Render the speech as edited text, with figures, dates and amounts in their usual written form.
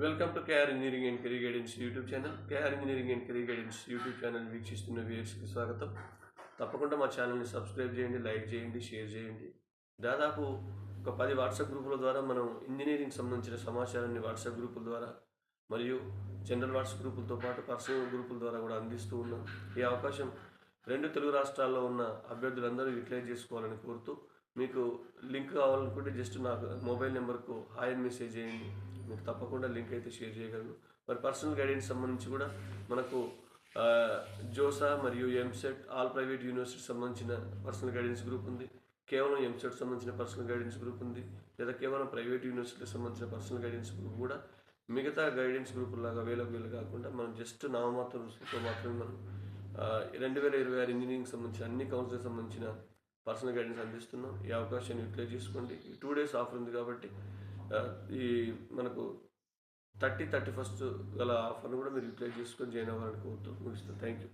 Welcome to KR engineering and career guidance YouTube channel. KR engineering and career guidance YouTube channel వీక్షిస్తున్న వ్యూయర్స్కి స్వాగతం. తప్పకుండా మా ఛానల్ని సబ్స్క్రైబ్ చేయండి, లైక్ చేయండి, షేర్ చేయండి. దాదాపు ఒక 10 వాట్సాప్ గ్రూపుల ద్వారా మనం ఇంజనీరింగ్ సంబంధించిన సమాచారాన్ని వాట్సాప్ గ్రూపుల ద్వారా మరియు జనరల్ వాట్సాప్ గ్రూపులతో పాటు పర్సనల్ గ్రూపుల ద్వారా కూడా అందిస్తూ ఉన్నాం. ఈ అవకాశం 2 తెలుగు రాష్ట్రాల్లో ఉన్న అభ్యర్థులందరూ యూటిలైజ్ చేసుకోవాలని కోరుతూ, మీకు లింక్ కావాలనుకుంటే జస్ట్ నాకు మొబైల్ నెంబర్కు హాయ్ అని మెసేజ్ చేయండి. మీకు తప్పకుండా లింక్ అయితే షేర్ చేయగలను. మరి పర్సనల్ గైడెన్స్ సంబంధించి కూడా మనకు జోసా మరియు ఎంసెట్ ఆల్ ప్రైవేట్ యూనివర్సిటీ సంబంధించిన పర్సనల్ గైడెన్స్ గ్రూప్ ఉంది. కేవలం ఎంసెట్ సంబంధించిన పర్సనల్ గైడెన్స్ గ్రూప్ ఉంది. లేదా కేవలం ప్రైవేట్ యూనివర్సిటీకి సంబంధించిన పర్సనల్ గైడెన్స్ గ్రూప్ కూడా మిగతా గైడెన్స్ గ్రూపులాగా వేలకు కాకుండా మనం జస్ట్ నామమాత్రం రుసుముతో మాత్రమే మనం 2026 ఇంజనీరింగ్ సంబంధించిన అన్ని కౌన్సిలింగ్ సంబంధించిన పర్సనల్ గైడెన్స్ అందిస్తున్నాం. ఈ అవకాశాన్ని యూటిలైజ్ చేసుకోండి. 2 days ఆఫర్ ఉంది కాబట్టి ఈ మనకు 31st గల ఆఫర్ను కూడా మీరు యూటిలైజ్ చేసుకొని జాయిన్ అవ్వాలని కోరుతూ ముగిస్తాను. Thank you.